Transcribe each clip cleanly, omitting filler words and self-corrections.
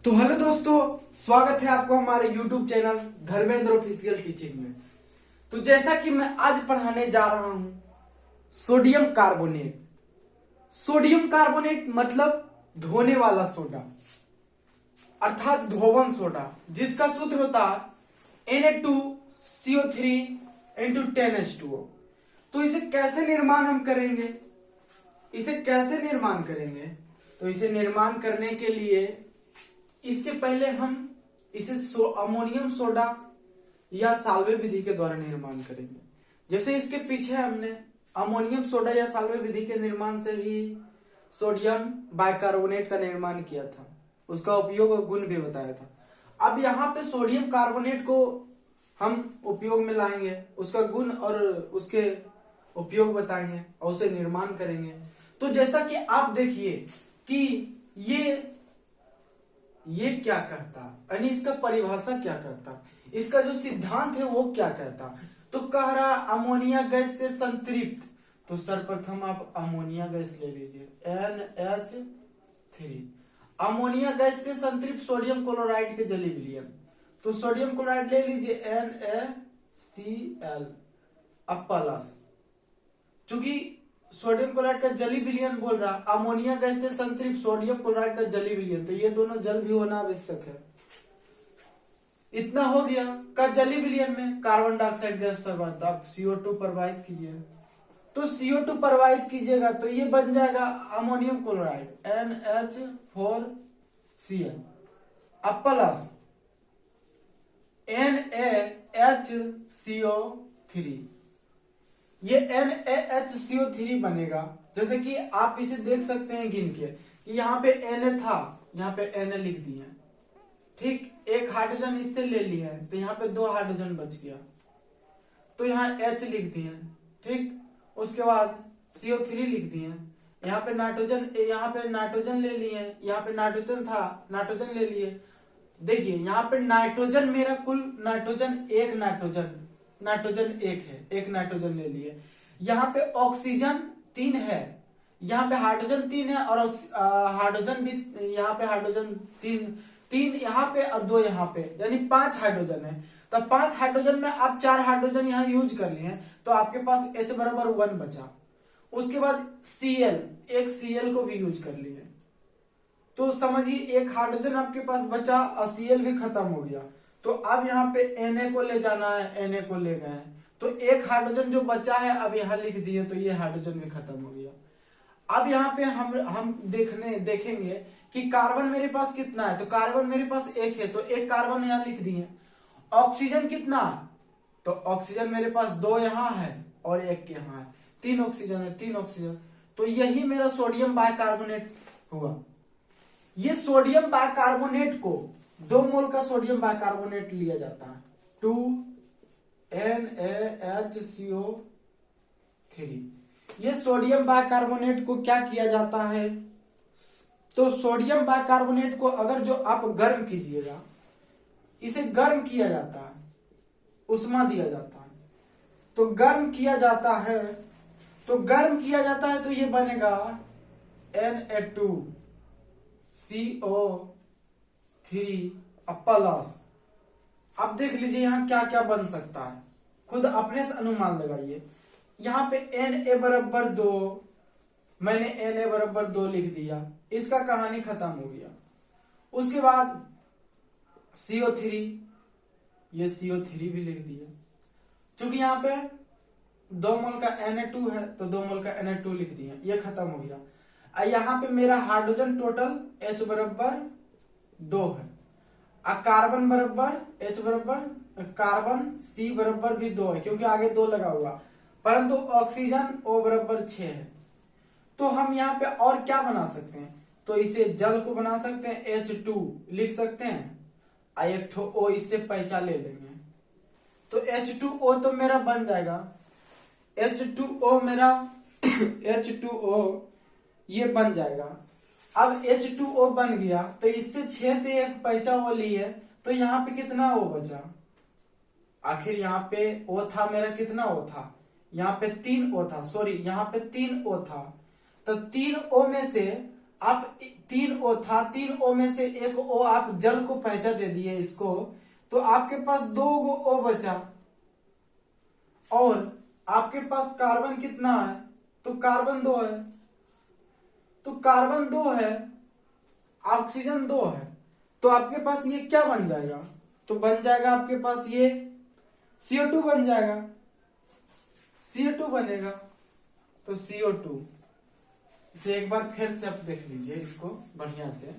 तो हेलो दोस्तों, स्वागत है आपको हमारे YouTube channel Dharmendra official teaching में। तो जैसा कि मैं आज पढ़ाने जा रहा हूं सोडियम कार्बोनेट। सोडियम कार्बोनेट मतलब धोने वाला सोडा अर्थात धोवन सोडा, जिसका सूत्र होता है Na2CO3 इंटू 10H2O। तो इसे कैसे निर्माण हम करेंगे? तो इसे निर्माण करने के लिए इसके पहले हम इसे अमोनियम सोडा या साल्वे विधि के द्वारा निर्माण करेंगे। जैसे इसके पीछे हमने अमोनियम सोडा या साल्वे विधि के निर्माण से ही सोडियम बाइकार्बोनेट का निर्माण किया था, उसका उपयोग और गुण भी बताया था। अब यहाँ पे सोडियम कार्बोनेट को हम उपयोग में लाएंगे, उसका गुण और उसके उपयोग बताएंगे और उसे निर्माण करेंगे। तो जैसा कि आप देखिए कि ये क्या कहता, यानी इसका परिभाषा क्या कहता, इसका जो सिद्धांत है वो क्या कहता। तो कह रहा अमोनिया गैस से संतृप्त, तो सर्वप्रथम आप अमोनिया गैस ले लीजिए NH3। अमोनिया गैस से संतृप्त सोडियम क्लोराइड के जली विलयन, तो सोडियम क्लोराइड ले लीजिए NaCl। अब प्लस, चूंकि सोडियम क्लोराइड का जली विलयन बोल रहा, अमोनिया गैस से संतृप्त सोडियम क्लोराइड का जली विलयन, तो ये दोनों जल भी होना आवश्यक है। इतना हो गया का जली विलयन में कार्बन डाइऑक्साइड गैस प्रवाहित, आप CO2 प्रवाहित कीजिए। तो CO2 प्रवाहित कीजिएगा तो ये बन जाएगा अमोनियम क्लोराइड NH4Cl। अब प्लस NaHCO3, ये NaHCO3 बनेगा। जैसे कि आप इसे देख सकते हैं गिन के कि यहाँ पे Na था, यहाँ पे Na लिख दिए, ठीक। एक हाइड्रोजन इससे ले लिया है तो यहाँ पे 2 हाइड्रोजन बच गया, तो यहाँ H लिख दिए, ठीक। उसके बाद CO3 लिख दिए, यहाँ पे नाइट्रोजन ले लिए, यहाँ पे नाइट्रोजन था, नाइट्रोजन ले लिए। देखिए यहाँ पे नाइट्रोजन, मेरा कुल नाइट्रोजन एक है, एक नाइट्रोजन ले लिए। यहाँ पे ऑक्सीजन 3 है, यहाँ पे हाइड्रोजन 3 है और हाइड्रोजन भी, यहाँ पे हाइड्रोजन 3 यहाँ पे और 2 यहाँ पे, यानी 5 हाइड्रोजन है। तो 5 हाइड्रोजन में आप 4 हाइड्रोजन यहाँ यूज कर लिए, तो आपके पास H बराबर 1 बचा। उसके बाद Cl, एक Cl को भी यूज कर लिए, तो समझिए एक हाइड्रोजन आपके पास बचा और Cl भी खत्म हो गया। तो अब यहाँ पे Na को ले जाना है, Na को ले गए, तो एक हाइड्रोजन जो बचा है अब यहाँ लिख दिए, तो ये हाइड्रोजन भी खत्म हो गया। अब यहाँ पे हम देखेंगे कि कार्बन मेरे पास कितना है, तो कार्बन मेरे पास 1 है, तो एक कार्बन यहाँ लिख दिए। ऑक्सीजन कितना, तो ऑक्सीजन मेरे पास 2 यहाँ है और 1 यहाँ है, 3 ऑक्सीजन है, 3 ऑक्सीजन। तो यही मेरा सोडियम बाइकार्बोनेट हुआ। ये सोडियम बाइकार्बोनेट को 2 मोल का सोडियम बाइकार्बोनेट लिया जाता है, 2NaHCO3। ये सोडियम बाइकार्बोनेट को क्या किया जाता है, तो सोडियम बाइकार्बोनेट को अगर जो आप गर्म कीजिएगा, इसे गर्म किया जाता है, उष्मा दिया जाता है, तो गर्म किया जाता है, तो ये बनेगा Na2CO3 प्लस। अब देख लीजिए यहाँ क्या क्या बन सकता है, खुद अपने से अनुमान लगाइए। यहाँ पे Na बराबर 2, मैंने Na बराबर 2 लिख दिया, इसका कहानी खत्म हो गया। उसके बाद CO3, ये CO3 भी लिख दिया। चूंकि यहाँ पे 2 मोल का Na2 है तो 2 मोल का Na2 लिख दिया, ये खत्म हो गया। यहाँ पे मेरा हाइड्रोजन टोटल H बराबर 2 है, कार्बन बराबर H बराबर, कार्बन C बराबर भी 2 है क्योंकि आगे 2 लगा हुआ, परंतु ऑक्सीजन O बराबर 6 है। तो हम यहाँ पे और क्या बना सकते हैं, तो इसे जल को बना सकते हैं, H2 लिख सकते हैं, एक ठो O इससे पैंचा ले लेंगे, तो H2O तो मेरा बन जाएगा। H2O मेरा H2O ये बन जाएगा। अब H2O बन गया तो इससे 6 से एक पैंचा O लिए, तो यहाँ पे कितना O बचा, आखिर यहाँ पे O था मेरा, कितना O था, यहाँ पे 3 O था, सॉरी यहाँ पे 3 O था, तो 3 O में से आप 3O था, 3O में से एक O आप जल को पहचा दे दिए इसको, तो आपके पास 2 गो O बचा। और आपके पास कार्बन कितना है, तो कार्बन 2 है, तो कार्बन 2 है, ऑक्सीजन 2 है, तो आपके पास ये क्या बन जाएगा, तो बन जाएगा आपके पास ये CO2 बन जाएगा, CO2 बनेगा। तो CO2 इसे एक बार फिर से आप देख लीजिए, इसको बढ़िया से,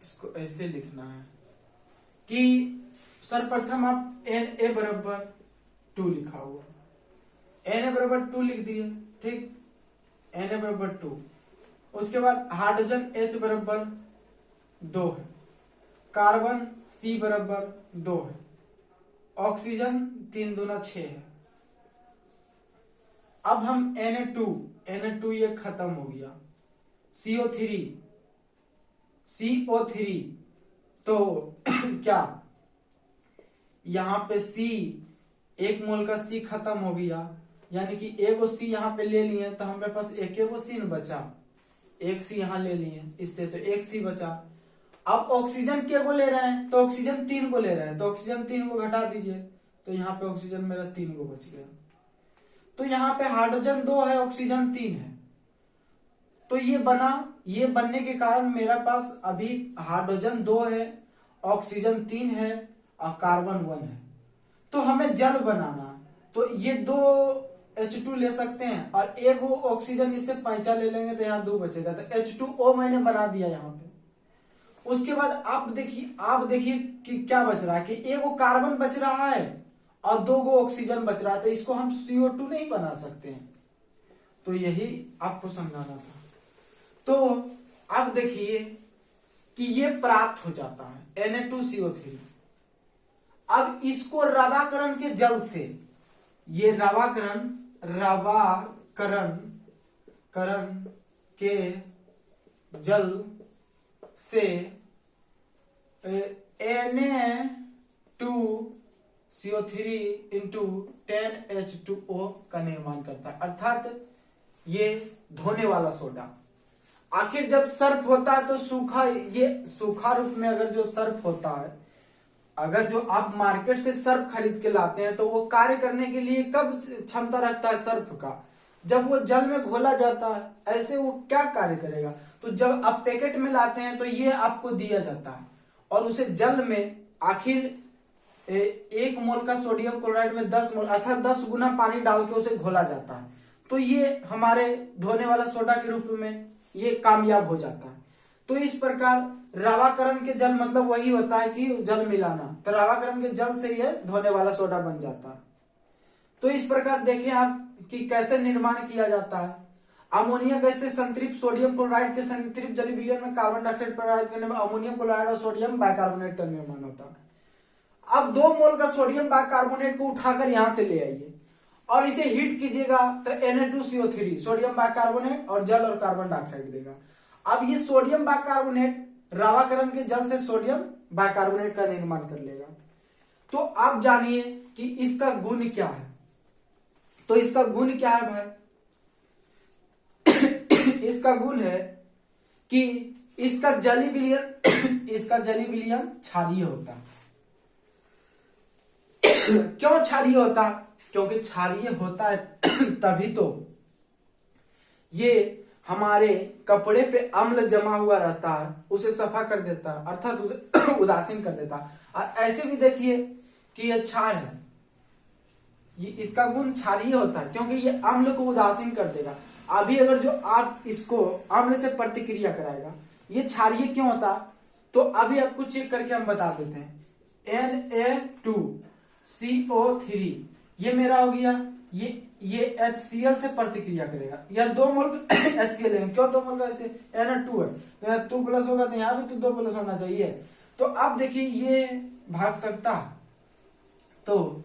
इसको ऐसे लिखना है कि सर्वप्रथम आप Na बराबर 2 लिखा हुआ, Na बराबर 2 लिख दिए, ठीक, Na बराबर 2। उसके बाद हाइड्रोजन H बराबर 2 है, कार्बन C बराबर 2 है, ऑक्सीजन 3 दूना 6 है। अब हम Na2 ये खत्म हो गया, CO3 तो क्या यहाँ पे C, 1 मोल का C खत्म हो गया, यानी कि एगो C यहाँ पे ले लिए, तो हमारे पास एक C न बचा, 1 C यहाँ ले लिए इससे, तो 1 C बचा। अब ऑक्सीजन के को ले रहे हैं, तो ऑक्सीजन 3 को ले रहे हैं, तो ऑक्सीजन 3 को घटा दीजिए, तो यहाँ पे ऑक्सीजन मेरा 3 को बच गया। तो यहाँ पे हाइड्रोजन 2 है, ऑक्सीजन 3 है, तो ये बना, ये बनने के कारण मेरा पास अभी हाइड्रोजन 2 है, ऑक्सीजन 3 है और कार्बन 1 है। तो हमें जल बनाना, तो ये 2 H2 ले सकते हैं और एक वो ऑक्सीजन इससे पैंचा ले लेंगे, तो यहाँ 2 बचेगा, तो H2O मैंने बना दिया यहाँ पे। उसके बाद आप देखिए कि क्या बच रहा है, कि एक वो कार्बन बच रहा है और 2 गो ऑक्सीजन बच रहा है, तो इसको हम CO2 नहीं बना सकते हैं। तो यही आपको समझाना था। तो अब देखिए कि ये प्राप्त हो जाता है Na2CO3। अब इसको रवाकरण के जल से, ये रवाकरण के जल से Na2CO3 इंटू 10H2O का निर्माण करता है, अर्थात ये धोने वाला सोडा। आखिर जब सर्फ होता है तो सूखा रूप में अगर जो सर्फ होता है, अगर जो आप मार्केट से सर्फ खरीद के लाते हैं, तो वो कार्य करने के लिए कब क्षमता रखता है सर्फ का, जब वो जल में घोला जाता है। ऐसे वो क्या कार्य करेगा, तो जब आप पैकेट में लाते हैं तो ये आपको दिया जाता है, और उसे जल में आखिर 1 मोल का सोडियम क्लोराइड में 10 मोल अर्थात 10 गुना पानी डाल के उसे घोला जाता है। तो ये हमारे धोने वाला सोडा के रूप में ये कामयाब हो जाता है। तो इस प्रकार रवाकरण के जल मतलब वही होता है कि जल मिलाना, तो रवाकरण के जल से ये धोने वाला सोडा बन जाता है। तो इस प्रकार देखें आप कि कैसे निर्माण किया जाता है। अमोनिया गैस से संतृप्त सोडियम क्लोराइड के संतृप्त जलीय विलयन में कार्बन डाइऑक्साइड प्रभावित करने में अमोनियम क्लोराइड और सोडियम बाइकार्बोनेट का निर्माण होता है। अब 2 मोल का सोडियम बाइकार्बोनेट को उठाकर यहां से ले आइए और इसे हीट कीजिएगा, तो Na2CO3 सोडियम बाइकार्बोनेट और जल और कार्बन डाइऑक्साइड देगा। अब ये सोडियम बाइकार्बोनेट रवाकरण के जल से सोडियम बाइकार्बोनेट का निर्माण कर लेगा। तो आप जानिए कि इसका गुण क्या है। तो इसका गुण क्या है भाई, इसका गुण है कि इसका जलीय विलयन क्षारीय होता है। क्यों क्षारीय होता है, क्योंकि क्षारीय होता है तभी तो ये हमारे कपड़े पे अम्ल जमा हुआ रहता है, उसे सफा कर देता है, अर्थात उसे उदासीन कर देता है। और ऐसे भी देखिए कि ये क्षार है, ये इसका गुण क्षारीय होता है क्योंकि ये अम्ल को उदासीन कर देगा। अभी अगर जो आप इसको अम्ल से प्रतिक्रिया कराएगा, ये क्षारीय क्यों होता, तो अभी आपको चेक करके हम बता देते हैं। Na2CO3 ये मेरा हो गया, ये HCl से प्रतिक्रिया करेगा, या 2 मोल HCl है, क्यों 2 मोल का ऐसे Na2 है, 2 प्लस होगा तो यहाँ भी तो 2 प्लस होना चाहिए। तो अब देखिए ये भाग सकता, तो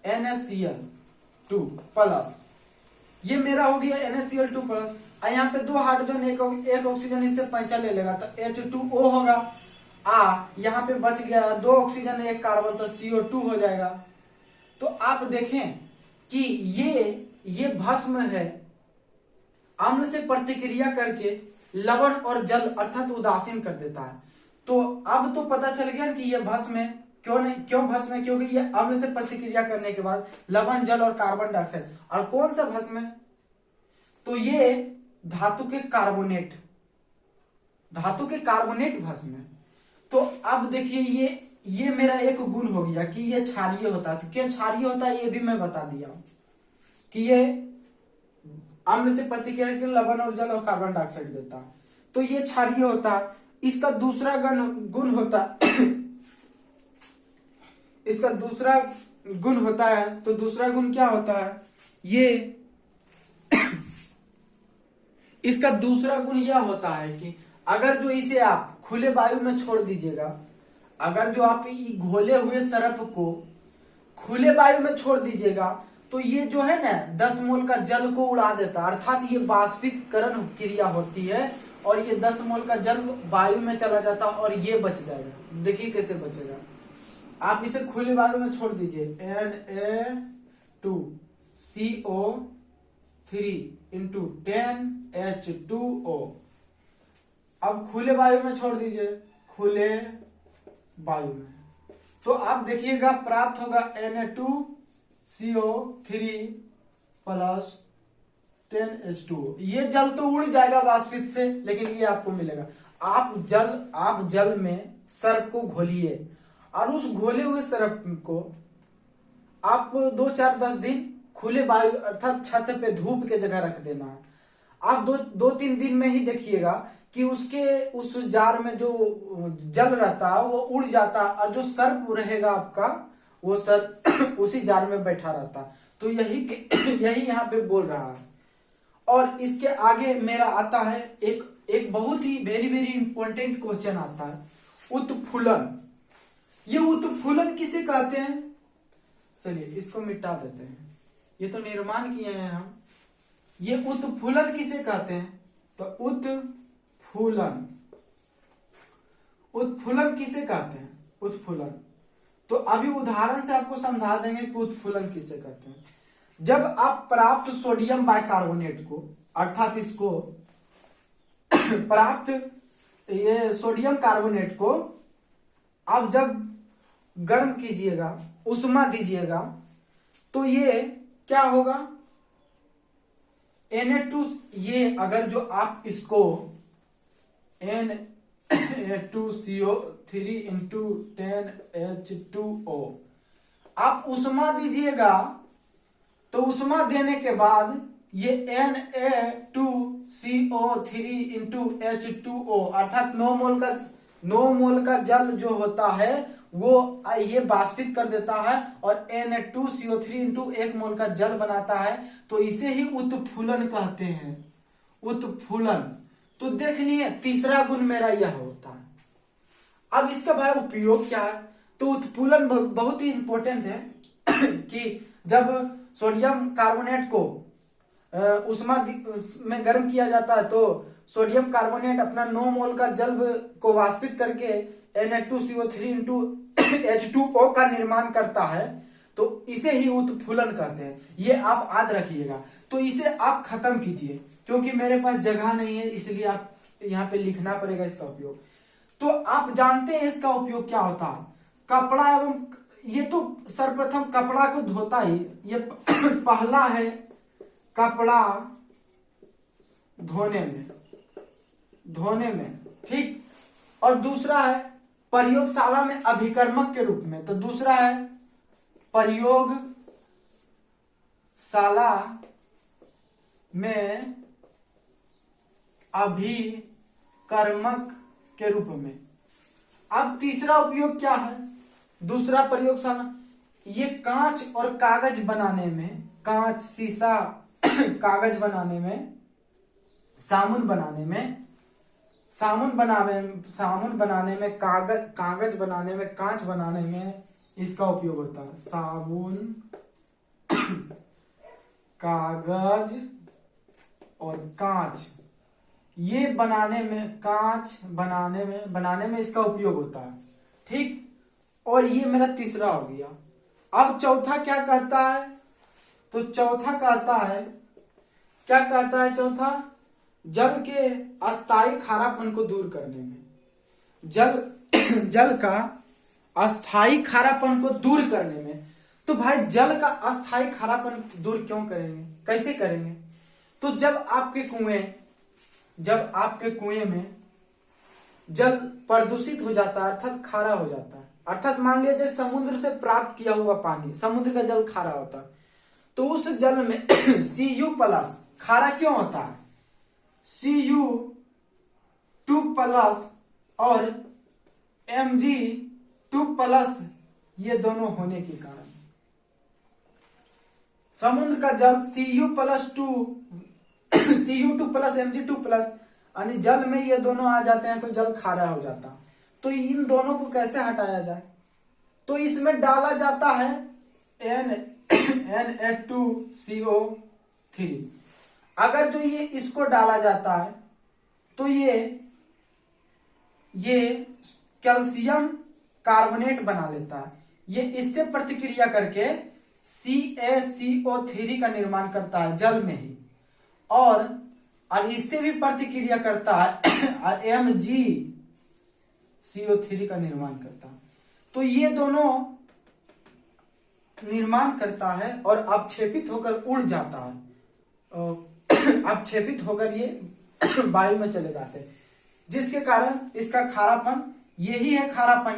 NaCl2 प्लस ये मेरा हो गया NaCl2 प्लस, यहाँ पे 2 हाइड्रोजन एक ऑक्सीजन इससे पैंचा ले लेगा, तो H2O होगा। यहाँ पे बच गया 2 ऑक्सीजन 1 कार्बन, तो CO2 हो जाएगा। तो आप देखें कि ये भस्म है, अम्ल से प्रतिक्रिया करके लवण और जल अर्थात उदासीन कर देता है। तो अब तो पता चल गया कि ये भस्म है। क्यों नहीं, क्यों भस्म है? क्योंकि ये अम्ल से प्रतिक्रिया करने के बाद लवण, जल और कार्बन डाइऑक्साइड। और कौन सा भस्म है? तो ये धातु के कार्बोनेट, धातु के कार्बोनेट भस्म है। तो अब देखिए ये मेरा एक गुण हो गया कि ये क्षारीय होता है। तो क्या क्षारीय होता है ये भी मैं बता दिया कि ये अम्ल से प्रतिक्रिया करके लवण और जल और कार्बन डाइऑक्साइड देता है। तो ये क्षारीय होता है। इसका दूसरा गुण होता है इसका दूसरा गुण होता है। तो दूसरा गुण क्या होता है? ये इसका दूसरा गुण यह होता है कि अगर जो इसे आप खुले वायु में छोड़ दीजिएगा, अगर जो आप घोले हुए सरप को खुले वायु में छोड़ दीजिएगा तो ये जो है ना 10 मोल का जल को उड़ा देता है, अर्थात ये बाष्पीकरण क्रिया होती है और ये 10 मोल का जल वायु में चला जाता है और ये बच जाएगा। देखिए कैसे बचेगा। आप इसे खुले वायु में छोड़ दीजिए, Na2CO3 इंटू 10H2O। अब खुले वायु में छोड़ दीजिए, खुले वायु में, तो आप देखिएगा प्राप्त होगा Na2CO3 प्लस 10H2O। ये जल तो उड़ जाएगा वाष्पित से, लेकिन ये आपको मिलेगा। आप जल में सर्प को घोलिए और उस घोले हुए सर्प को आप 2-4-10 दिन खुले वायु अर्थात छत पे धूप के जगह रख देना है। आप 2-3 दिन में ही देखिएगा कि उस जार में जो जल रहता है वो उड़ जाता है और जो सर्प रहेगा आपका वो सर्प उसी जार में बैठा रहता है। तो यही यहाँ पे बोल रहा है। और इसके आगे मेरा आता है एक बहुत ही वेरी वेरी इंपॉर्टेंट क्वेश्चन आता है, उत्फुलन। ये उत्फुलन किसे कहते हैं? चलिए इसको मिटा देते हैं, ये तो निर्माण किए हैं हम। ये उत्फुलन किसे कहते हैं? तो उत्फुलन किसे कहते हैं? उत्फुलन तो अभी उदाहरण से आपको समझा देंगे कि उत्फुलन किसे कहते हैं। जब आप प्राप्त सोडियम बाइकार्बोनेट को अर्थात इसको प्राप्त ये सोडियम कार्बोनेट को आप जब गर्म कीजिएगा, उष्मा दीजिएगा, तो ये क्या होगा? Na2, ये अगर जो आप इसको Na2CO3 इंटू 10H2O आप उष्मा दीजिएगा, तो उष्मा देने के बाद ये Na2CO3 इंटू H2O अर्थात 9 मोल का जल जो होता है वो ये बाष्पित कर देता है और Na2CO3 इंटू 1 मोल का जल बनाता है। तो इसे ही उत्फुलन कहते हैं, उत्फुलन। तो देख लिए तीसरा गुण मेरा यह होता है। अब इसका भाई उपयोग क्या है? तो उत्फुलन बहुत ही इंपॉर्टेंट है कि जब सोडियम कार्बोनेट को उष्मा में गर्म किया जाता है तो सोडियम कार्बोनेट अपना 9 मोल का जल को वाष्पित करके Na2CO3 इंटू H2O का निर्माण करता है। तो इसे ही उत्फुलन कहते हैं। ये आप याद रखिएगा। तो इसे आप खत्म कीजिए, क्योंकि मेरे पास जगह नहीं है इसलिए आप यहाँ पे लिखना पड़ेगा इसका उपयोग। तो आप जानते हैं इसका उपयोग क्या होता है? कपड़ा एवं ये तो सर्वप्रथम कपड़ा को धोता ही, ये पहला है कपड़ा धोने में, ठीक। और दूसरा है प्रयोगशाला में अभिकर्मक के रूप में। तो दूसरा है प्रयोगशाला में अभिकर्मक के रूप में। अब तीसरा उपयोग क्या है? दूसरा प्रयोगशाला, ये कांच और कागज बनाने में, कांच, शीशा, कागज बनाने में, साबुन बनाने में, कागज बनाने में, कांच बनाने में इसका उपयोग होता है। साबुन, कागज और कांच, ये बनाने में, कांच बनाने में इसका उपयोग होता है, ठीक। और ये मेरा तीसरा हो गया। अब चौथा क्या कहता है? तो चौथा कहता है, क्या कहता है चौथा? जल के अस्थायी खारापन को दूर करने में, जल का अस्थायी खारापन को दूर करने में। तो भाई जल का अस्थायी खारापन दूर क्यों करेंगे, कैसे करेंगे? तो जब आपके कुएं में जल प्रदूषित हो जाता है अर्थात खारा हो जाता है, अर्थात मान लीजिए समुद्र से प्राप्त किया हुआ पानी, समुद्र का जल खारा होता है, तो उस जल में Cu+ खारा क्यों होता है? Cu2+ और Mg2+ ये दोनों होने के कारण समुद्र का जल Cu2+ Mg2+ यानी जल में ये दोनों आ जाते हैं तो जल खारा हो जाता। तो इन दोनों को कैसे हटाया जाए? तो इसमें डाला जाता है Na2CO3। अगर जो ये इसको डाला जाता है तो ये कैल्शियम कार्बोनेट बना लेता है। ये इससे प्रतिक्रिया करके CaCO3 का निर्माण करता है जल में ही, और इससे भी प्रतिक्रिया करता है MgCO3 का निर्माण करता है। तो ये दोनों निर्माण करता है और अपक्षेपित होकर उड़ जाता है, अपक्षेपित होकर ये वायु में चले जाते हैं, जिसके कारण इसका खारापन यही है,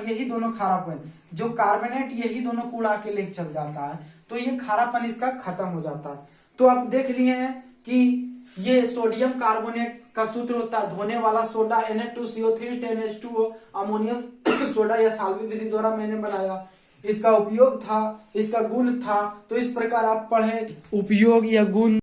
यही दोनों खारापन जो कार्बोनेट यही दोनों को उड़ा के लेके चल जाता है, तो ये खारापन इसका खत्म हो जाता है। तो आप देख लिए हैं कि ये सोडियम कार्बोनेट का सूत्र होता है धोने वाला soda Na2CO3 10H2O, ammonium soda या साल्वी विधि द्वारा मैंने बनाया, इसका उपयोग था, इसका गुण था। तो इस प्रकार आप पढ़े उपयोग या गुण।